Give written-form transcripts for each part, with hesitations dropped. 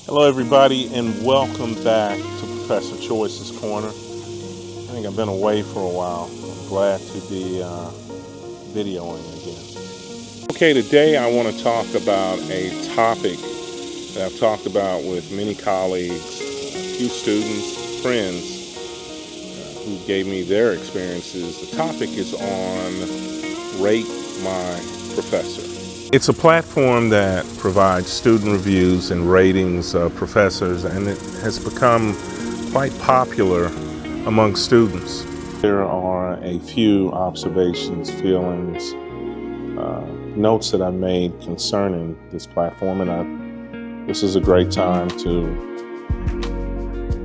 Hello, everybody, and welcome back to Professor Choice's Corner. I think I've been away for a while. I'm glad to be videoing again. Okay, today I want to talk about a topic that I've talked about with many colleagues, a few students, friends who gave me their experiences. The topic is on Rate My Professor. It's a platform that provides student reviews and ratings of professors, and it has become quite popular among students. There are a few observations, feelings, notes that I made concerning this platform, and this is a great time to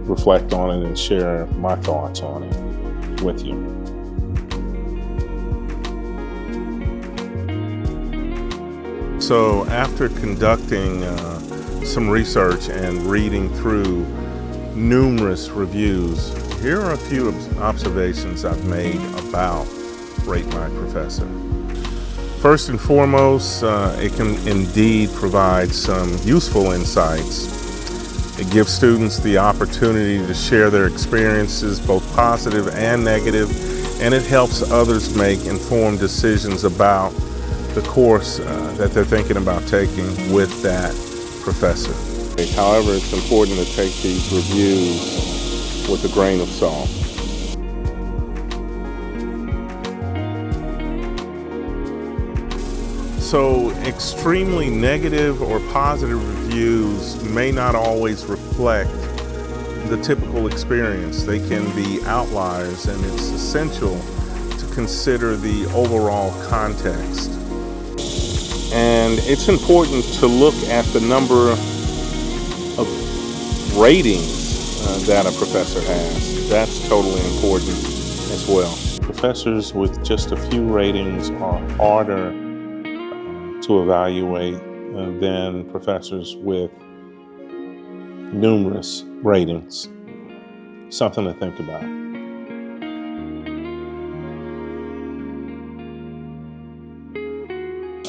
reflect on it and share my thoughts on it with you. So after conducting some research and reading through numerous reviews, here are a few observations I've made about Rate My Professor. First and foremost, it can indeed provide some useful insights. It gives students the opportunity to share their experiences, both positive and negative, and it helps others make informed decisions about the course that they're thinking about taking with that professor. However, it's important to take these reviews with a grain of salt. So, extremely negative or positive reviews may not always reflect the typical experience. They can be outliers, and it's essential to consider the overall context. And it's important to look at the number of ratings that a professor has. That's totally important as well. Professors with just a few ratings are harder to evaluate than professors with numerous ratings. Something to think about.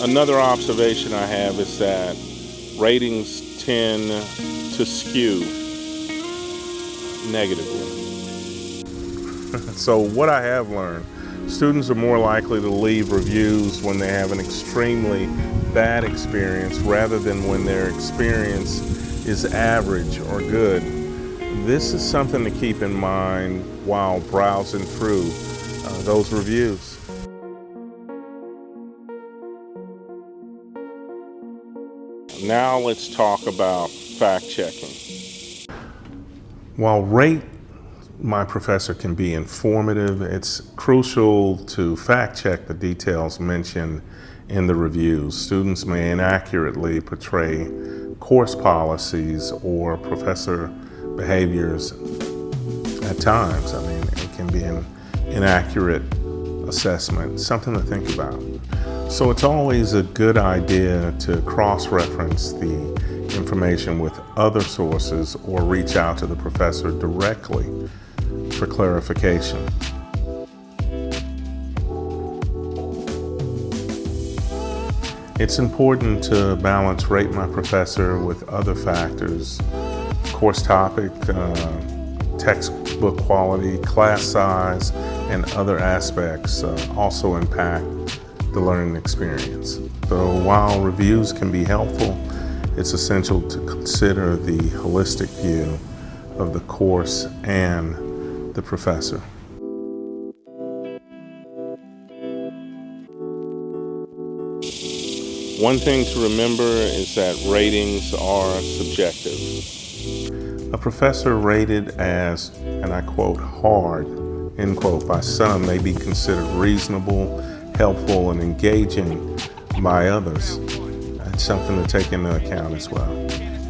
Another observation I have is that ratings tend to skew negatively. So what I have learned, students are more likely to leave reviews when they have an extremely bad experience rather than when their experience is average or good. This is something to keep in mind while browsing through those reviews. Now let's talk about fact-checking. While Rate My Professor can be informative, it's crucial to fact-check the details mentioned in the reviews. Students may inaccurately portray course policies or professor behaviors at times. I mean, it can be an inaccurate assessment, something to think about. So it's always a good idea to cross-reference the information with other sources or reach out to the professor directly for clarification. It's important to balance Rate My Professor with other factors: course topic, textbook quality, class size, and other aspects also impact the learning experience. So while reviews can be helpful, it's essential to consider the holistic view of the course and the professor. One thing to remember is that ratings are subjective. A professor rated as, and I quote, hard, end quote, by some may be considered reasonable, helpful, and engaging by others. That's something to take into account as well.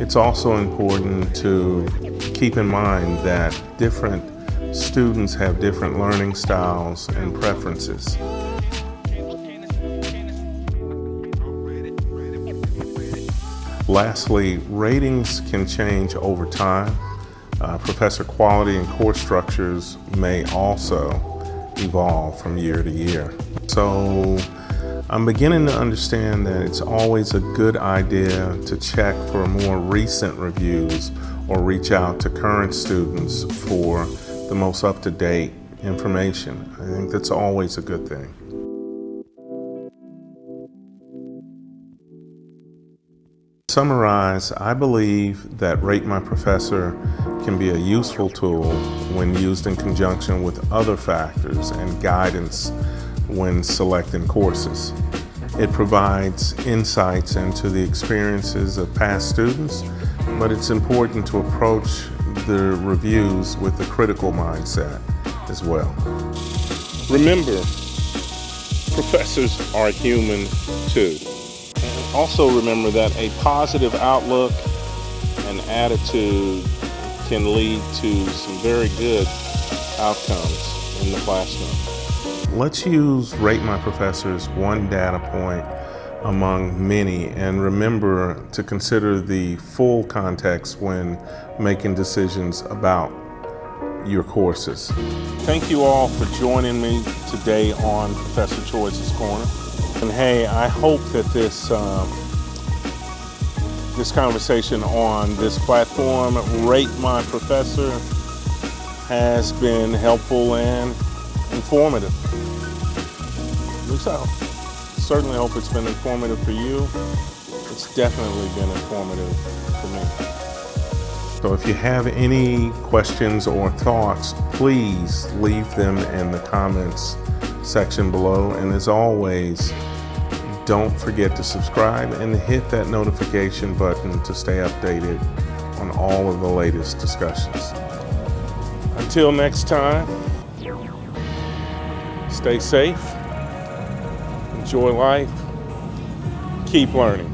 It's also important to keep in mind that different students have different learning styles and preferences. Lastly, ratings can change over time. Professor quality and course structures may also evolve from year to year. So I'm beginning to understand that it's always a good idea to check for more recent reviews or reach out to current students for the most up-to-date information. I think that's always a good thing. To summarize, I believe that Rate My Professor can be a useful tool when used in conjunction with other factors and guidance when selecting courses. It provides insights into the experiences of past students, but it's important to approach the reviews with a critical mindset as well. Remember, professors are human too. Also remember that a positive outlook and attitude can lead to some very good outcomes in the classroom. Let's use Rate My Professor as one data point among many, and remember to consider the full context when making decisions about your courses. Thank you all for joining me today on Professor Choyce's Corner. And hey, I hope that this conversation on this platform, Rate My Professor, has been helpful and informative. At least I certainly hope it's been informative for you. It's definitely been informative for me. So if you have any questions or thoughts, please leave them in the comments section below. And as always, don't forget to subscribe and hit that notification button to stay updated on all of the latest discussions. Until next time, stay safe, enjoy life, keep learning.